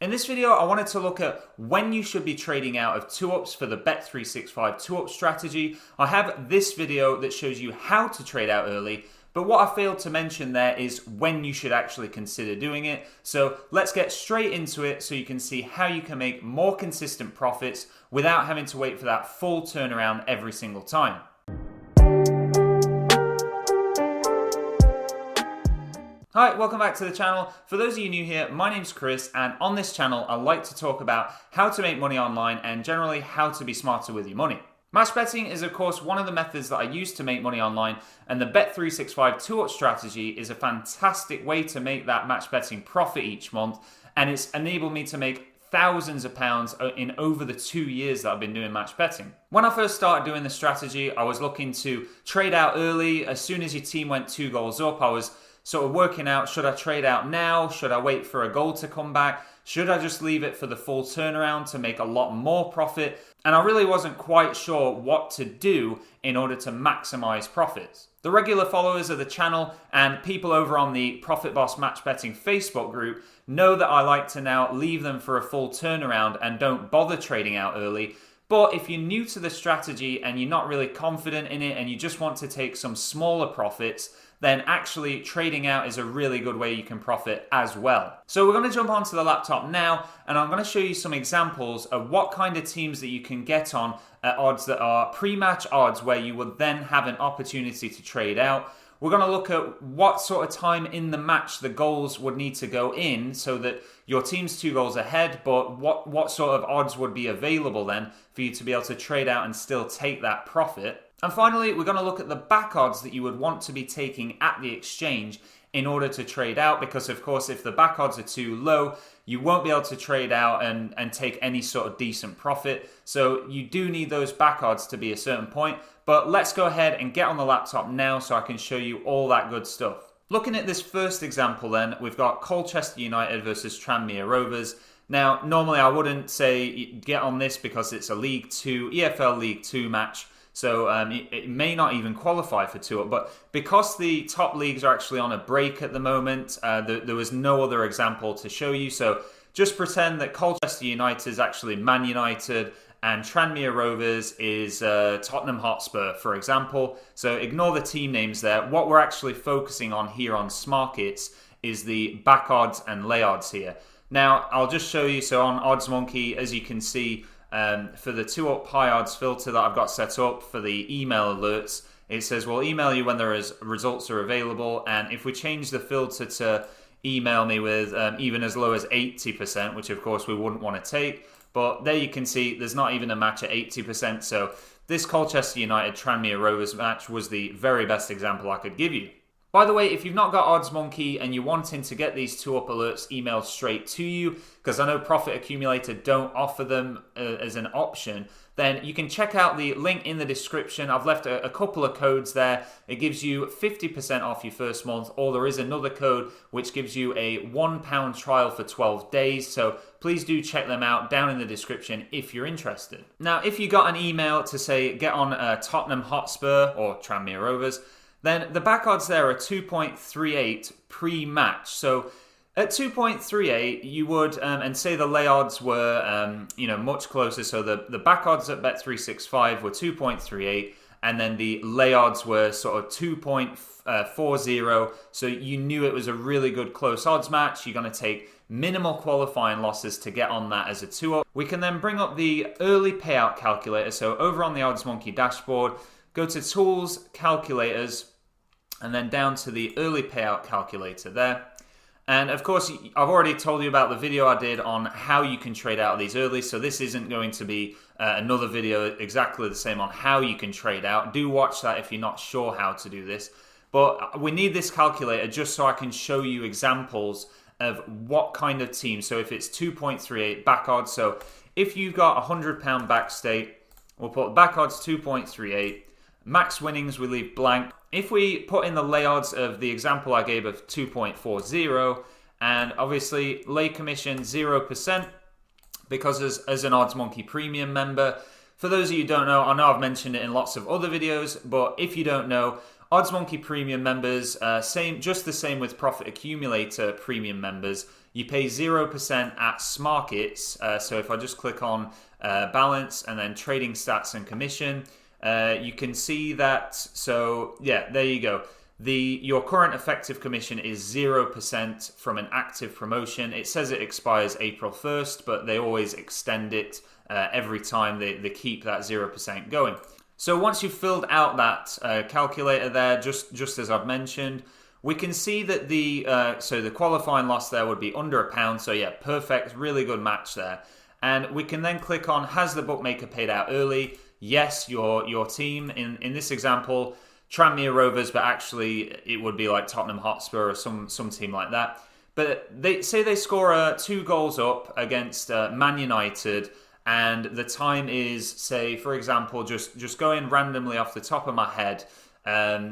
In this video, I wanted to look at when you should be trading out of 2-ups for the bet365 2-up strategy. I have this video that shows you how to trade out early, but what I failed to mention there is when you should actually consider doing it. So let's get straight into it so you can see how you can make more consistent profits without having to wait for that full turnaround every single time. Hi, welcome back to the channel. For those of you new here, my name's Chris, and on this channel, I like to talk about how to make money online and generally how to be smarter with your money. Match betting is, of course, one of the methods that I use to make money online, and the bet365 2-up strategy is a fantastic way to make that match betting profit each month, and it's enabled me to make thousands of pounds in over the 2 years that I've been doing match betting. When I first started doing the strategy, I was looking to trade out early. As soon as your team went 2 goals up, I was sort of working out, should I trade out now? Should I wait for a goal to come back? Should I just leave it for the full turnaround to make a lot more profit? And I really wasn't quite sure what to do in order to maximize profits. The regular followers of the channel and people over on the Profit Boss Match Betting Facebook group know that I like to now leave them for a full turnaround and don't bother trading out early. But if you're new to the strategy and you're not really confident in it and you just want to take some smaller profits, then actually trading out is a really good way you can profit as well. So we're going to jump onto the laptop now, and I'm going to show you some examples of what kind of teams that you can get on at odds that are pre-match odds where you would then have an opportunity to trade out. We're going to look at what sort of time in the match the goals would need to go in so that your team's 2 goals ahead, but what sort of odds would be available then for you to be able to trade out and still take that profit. And finally, we're going to look at the back odds that you would want to be taking at the exchange in order to trade out, because of course if the back odds are too low, you won't be able to trade out and take any sort of decent profit. So you do need those back odds to be a certain point. But let's go ahead and get on the laptop now so I can show you all that good stuff. Looking at this first example then, we've got Colchester United versus Tranmere Rovers. Now, normally I wouldn't say get on this because it's a League 2, EFL League 2 match. So it may not even qualify for 2-up, but because the top leagues are actually on a break at the moment, there was no other example to show you. So just pretend that Colchester United is actually Man United and Tranmere Rovers is Tottenham Hotspur, for example. So ignore the team names there. What we're actually focusing on here on Smarkets is the back odds and lay odds here. Now, I'll just show you. So on OddsMonkey, as you can see, for the 2-up high odds filter that I've got set up for the email alerts, it says we'll email you when results are available. And if we change the filter to email me with even as low as 80%, which of course we wouldn't want to take, but there you can see there's not even a match at 80%. So this Colchester United Tranmere Rovers match was the very best example I could give you. By the way, if you've not got OddsMonkey and you're wanting to get these 2-up alerts emailed straight to you, because I know Profit Accumulator don't offer them as an option, then you can check out the link in the description. I've left a couple of codes there. It gives you 50% off your first month, or there is another code which gives you a £1 trial for 12 days. So please do check them out down in the description if you're interested. Now, if you got an email to say get on Tottenham Hotspur or Tranmere Rovers, then the back odds there are 2.38 pre-match. So at 2.38, you would, and say the lay odds were, much closer. So the back odds at bet365 were 2.38, and then the lay odds were sort of 2.40. So you knew it was a really good close odds match. You're going to take minimal qualifying losses to get on that as a 2-up. We can then bring up the early payout calculator. So over on the OddsMonkey dashboard, go to Tools, Calculators, and then down to the early payout calculator there. And of course, I've already told you about the video I did on how you can trade out of these early, so this isn't going to be another video exactly the same on how you can trade out. Do watch that if you're not sure how to do this. But we need this calculator just so I can show you examples of what kind of team. So if it's 2.38 back odds, so if you've got a £100 back stake, we'll put back odds 2.38, max winnings we leave blank. If we put in the lay odds of the example I gave of 2.40, and obviously lay commission 0%, because as an OddsMonkey premium member, for those of you who don't know, I know I've mentioned it in lots of other videos, but if you don't know, OddsMonkey premium members, just the same with Profit Accumulator premium members, you pay 0% at Smarkets. So if I just click on balance and then trading stats and commission, you can see that. So yeah, there you go. Your current effective commission is 0% from an active promotion. It says it expires April 1st, but they always extend it every time they keep that 0% going. So once you've filled out that calculator there, just as I've mentioned, we can see that the qualifying loss there would be under £1. So yeah, perfect, really good match there. And we can then click on, has the bookmaker paid out early? Yes, your team, in this example, Tranmere Rovers, but actually it would be like Tottenham Hotspur or some team like that. But they score 2 goals up against Man United, and the time is, say, for example, just going randomly off the top of my head,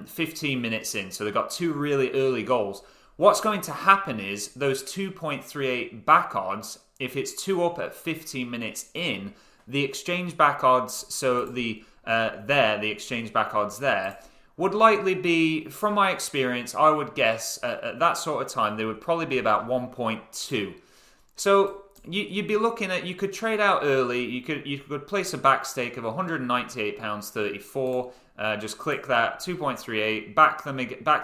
15 minutes in. So they've got 2 really early goals. What's going to happen is those 2.38 back odds, if it's 2 up at 15 minutes in, the exchange back odds, so the exchange back odds there, would likely be, from my experience, I would guess at that sort of time, they would probably be about 1.2. So you'd be looking at, you could trade out early, you could place a back stake of £198.34, just click that, 2.38, back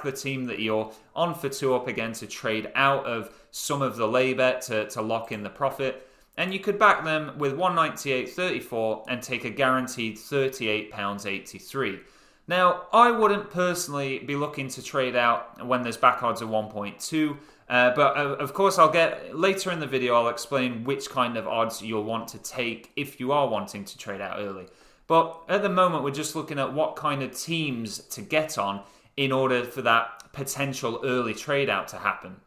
the team that you're on for 2 up again to trade out of some of the lay bet to lock in the profit. And you could back them with 198.34 and take a guaranteed £38.83. Now, I wouldn't personally be looking to trade out when there's back odds of 1.2, but of course later in the video I'll explain which kind of odds you'll want to take if you are wanting to trade out early. But at the moment we're just looking at what kind of teams to get on in order for that potential early trade out to happen.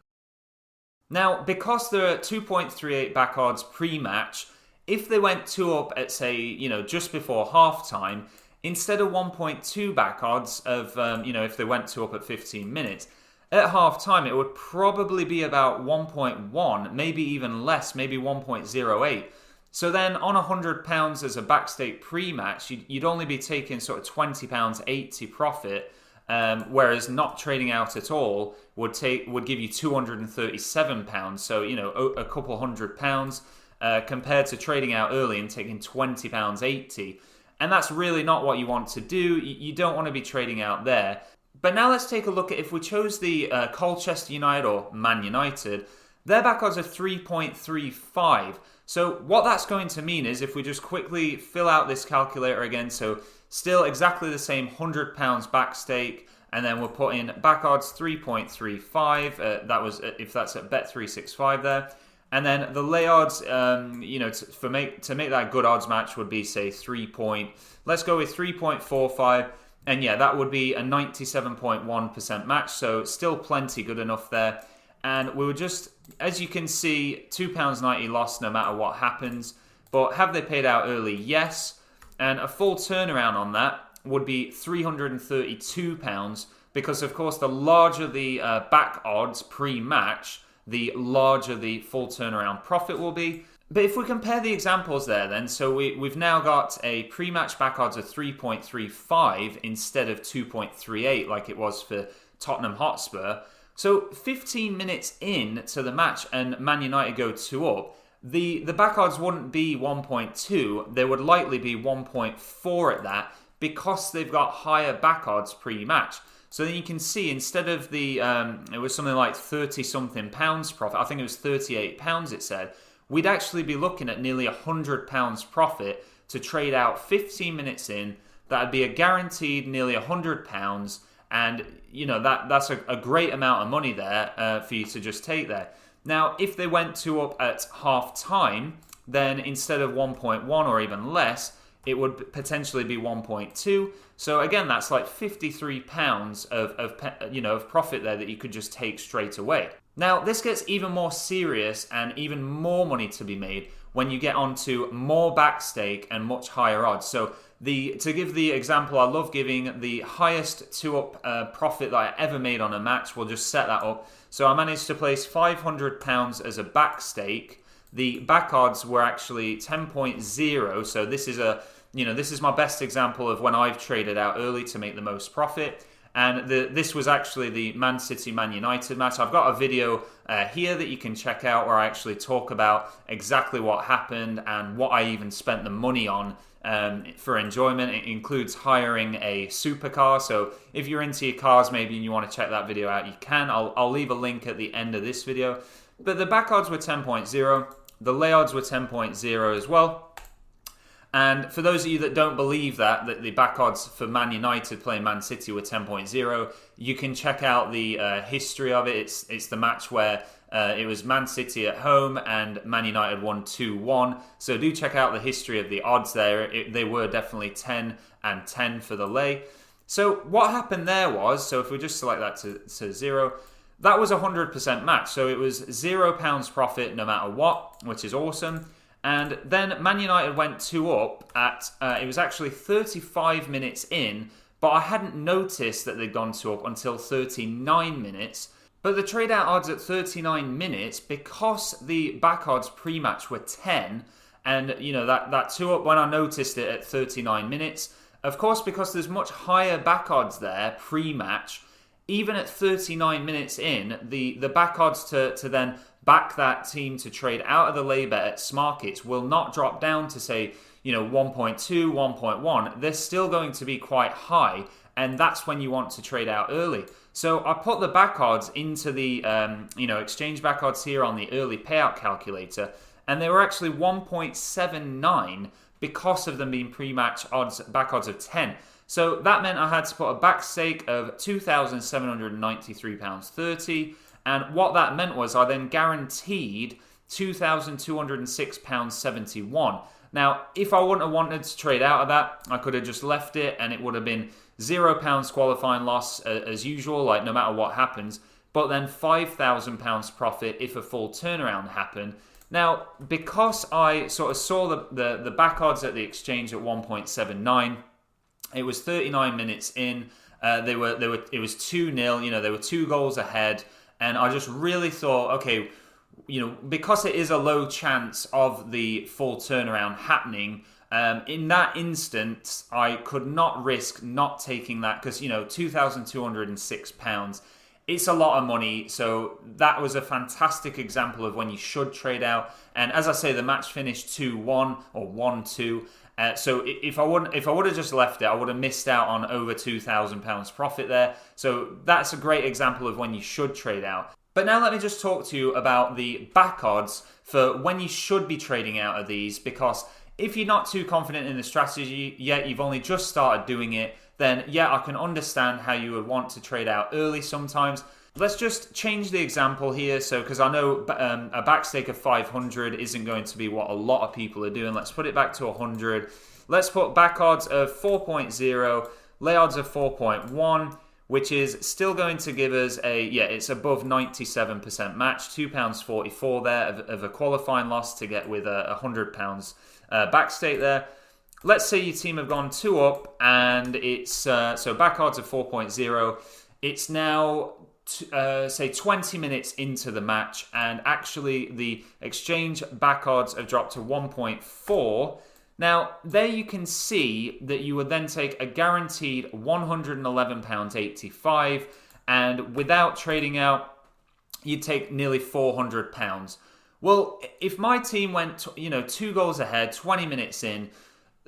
Now, because there are 2.38 back odds pre-match, if they went 2 up at, say, just before halftime, instead of 1.2 back odds of, if they went 2 up at 15 minutes, at half time it would probably be about 1.1, maybe even less, maybe 1.08. So then on £100 as a back stake pre-match, you'd only be taking sort of £20.80 profit, whereas not trading out at all would give you £237. So, a couple £100 compared to trading out early and taking £20.80. And that's really not what you want to do. You don't want to be trading out there. But now let's take a look at, if we chose the Colchester United or Man United, their back odds are 3.35. So what that's going to mean is, if we just quickly fill out this calculator again, so still exactly the same £100 back stake, and then we'll put in back odds 3.35. That was if that's at bet365 there. And then the lay odds, to make that good odds match would be, say, let's go with 3.45. And yeah, that would be a 97.1% match. So still plenty good enough there. And we were just, as you can see, £2.90 lost no matter what happens. But have they paid out early? Yes. And a full turnaround on that would be £332, because of course the larger the back odds pre-match, the larger the full turnaround profit will be. But if we compare the examples there then, so we've now got a pre-match back odds of 3.35 instead of 2.38 like it was for Tottenham Hotspur. So 15 minutes in to the match and Man United go 2 up, the back odds wouldn't be 1.2, they would likely be 1.4 at that, because they've got higher back odds pre-match. So then you can see, instead of it was something like 30-something pounds profit, I think it was £38 it said, we'd actually be looking at nearly £100 profit to trade out 15 minutes in. That'd be a guaranteed nearly £100, and that's a great amount of money there for you to just take there. Now, if they went 2 up at half time, then instead of 1.1 or even less, it would potentially be 1.2. So again, that's like £53 of profit there that you could just take straight away. Now, this gets even more serious and even more money to be made when you get onto more back stake and much higher odds. So to give the example I love giving, the highest 2 up profit that I ever made on a match, we'll just set that up. So I managed to place £500 as a back stake. The back odds were actually 10.0. So this is my best example of when I've traded out early to make the most profit. And this was actually the Man City Man United match. I've got a video here that you can check out where I actually talk about exactly what happened and what I even spent the money on for enjoyment. It includes hiring a supercar. So if you're into your cars maybe and you want to check that video out, you can. I'll leave a link at the end of this video. But the back odds were 10.0. The lay odds were 10.0 as well. And for those of you that don't believe that the back odds for Man United playing Man City were 10.0, you can check out the history of it. It's the match where it was Man City at home and Man United won 2-1. So do check out the history of the odds there. They were definitely 10 and 10 for the lay. So what happened there was, so if we just select that to 0, that was a 100% match. So it was £0 profit no matter what, which is awesome. And then Man United went 2 up at, it was actually 35 minutes in, but I hadn't noticed that they'd gone 2 up until 39 minutes. But the trade out odds at 39 minutes, because the back odds pre-match were 10, and you know that 2 up when I noticed it at 39 minutes, of course because there's much higher back odds there pre-match, even at 39 minutes in, the back odds to then back that team to trade out of the lay bet at Smarkets will not drop down to say, 1.2, 1.1. They're still going to be quite high, and that's when you want to trade out early. So I put the back odds into the exchange back odds here on the early payout calculator, and they were actually 1.79 because of them being pre-match odds, back odds of 10. So that meant I had to put a back stake of £2,793.30. And what that meant was I then guaranteed £2,206.71. Now, if I wouldn't have wanted to trade out of that, I could have just left it and it would have been £0 qualifying loss as usual, like no matter what happens, but then £5,000 profit if a full turnaround happened. Now, because I sort of saw the back odds at the exchange at 1.79, it was 39 minutes in, it was 2-0, they were 2 goals ahead. And I just really thought, okay, because it is a low chance of the full turnaround happening, in that instance, I could not risk not taking that because, £2,206, it's a lot of money. So that was a fantastic example of when you should trade out. And as I say, the match finished 2-1 or 1-2. So if I would have just left it, I would have missed out on over £2,000 profit there. So that's a great example of when you should trade out. But now let me just talk to you about the back odds for when you should be trading out of these, because if you're not too confident in the strategy yet, you've only just started doing it, then yeah, I can understand how you would want to trade out early sometimes. Let's just change the example here, so because I know a back stake of 500 isn't going to be what a lot of people are doing. Let's put it back to 100. Let's put back odds of 4.0, lay odds of 4.1, which is still going to give us it's above 97% match, £2.44 there of a qualifying loss to get with a £100 back stake there. Let's say your team have gone 2 up and it's so back odds of 4.0. It's now say 20 minutes into the match, and actually the exchange back odds have dropped to 1.4. Now there you can see that you would then take a guaranteed £111.85, and without trading out you'd take nearly £400. Well, if my team went 2 goals ahead 20 minutes in,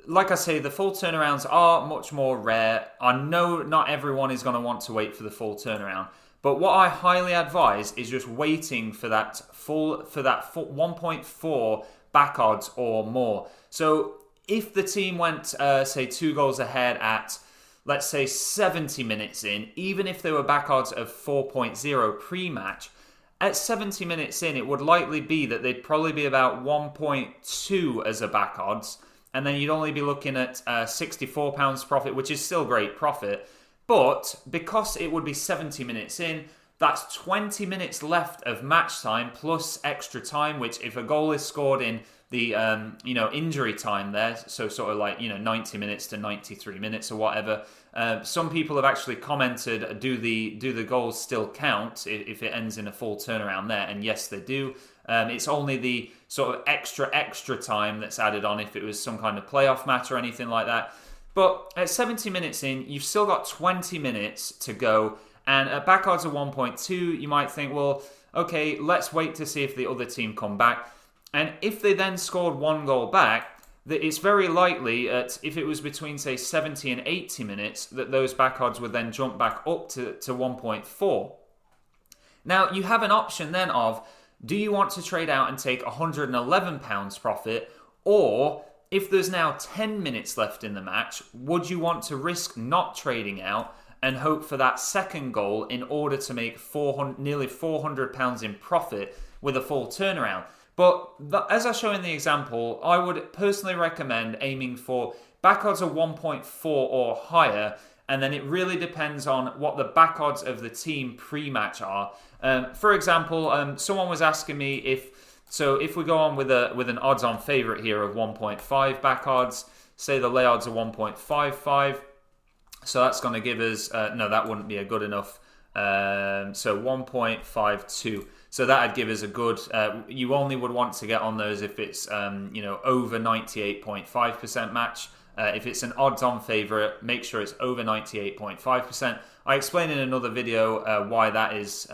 like I say, the full turnarounds are much more rare. I know not everyone is going to want to wait for the full turnaround, but what I highly advise is just waiting for that 1.4 back odds or more. So if the team went, say, 2 goals ahead at, let's say, 70 minutes in, even if they were back odds of 4.0 pre-match, at 70 minutes in, it would likely be that they'd probably be about 1.2 as a back odds, and then you'd only be looking at £64 profit, which is still great profit. But because it would be 70 minutes in, that's 20 minutes left of match time plus extra time, which if a goal is scored in the injury time there, so sort of like 90 minutes to 93 minutes or whatever, some people have actually commented, do the goals still count if it ends in a full turnaround there? And yes, they do. It's only the sort of extra time that's added on if it was some kind of playoff match or anything like that. But at 70 minutes in, you've still got 20 minutes to go. And at back odds of 1.2, you might think, well, okay, let's wait to see if the other team come back. And if they then scored 1 goal back, that it's very likely that if it was between, say, 70 and 80 minutes, that those back odds would then jump back up to 1.4. Now, you have an option then of, do you want to trade out and take £111 profit, or if there's now 10 minutes left in the match, would you want to risk not trading out and hope for that second goal in order to make nearly £400 in profit with a full turnaround? But as I show in the example, I would personally recommend aiming for back odds of 1.4 or higher, and then it really depends on what the back odds of the team pre-match are. For example, someone was asking me if we go on with an odds-on favourite here of 1.5 back odds, say the lay odds are 1.55, so that's going to give us, no, that wouldn't be a good enough, so 1.52. So that'd give us a good, you only would want to get on those if it's, over 98.5% match. If it's an odds-on favourite, make sure it's over 98.5%. I explain in another video why that is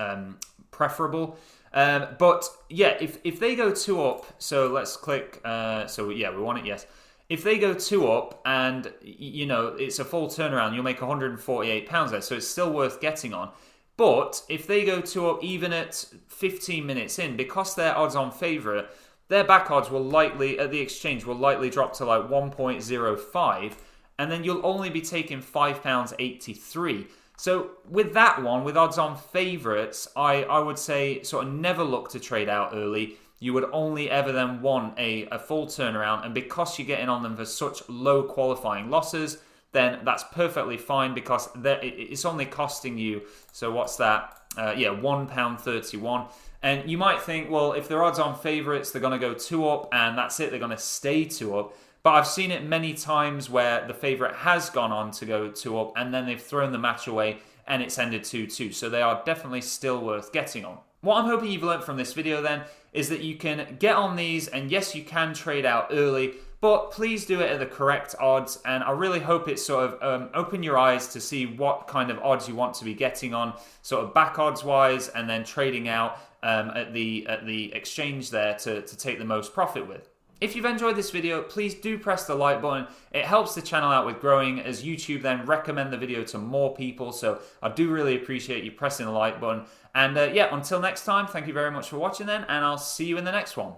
preferable. But yeah, if they go 2 up, so let's click, we want it, yes. If they go 2 up and, it's a full turnaround, you'll make £148 there, so it's still worth getting on. But if they go 2 up even at 15 minutes in, because they're odds-on favourite, their back odds will likely, at the exchange, will likely drop to like 1.05, and then you'll only be taking £5.83. So with that one, with odds-on favourites, I would say sort of never look to trade out early. You would only ever then want a full turnaround, and because you're getting on them for such low qualifying losses, then that's perfectly fine because it's only costing you, so what's that? £1.31. And you might think, well, if they're odds-on favourites, they're going to go 2 up and that's it, they're going to stay 2 up. But I've seen it many times where the favourite has gone on to go 2 up and then they've thrown the match away and it's ended 2-2. So they are definitely still worth getting on. What I'm hoping you've learned from this video then is that you can get on these, and yes, you can trade out early, but please do it at the correct odds, and I really hope it sort of open your eyes to see what kind of odds you want to be getting on, sort of back odds wise, and then trading out at the exchange there to take the most profit with. If you've enjoyed this video, please do press the like button. It helps the channel out with growing as YouTube then recommend the video to more people, so I do really appreciate you pressing the like button. And until next time, thank you very much for watching then, and I'll see you in the next one.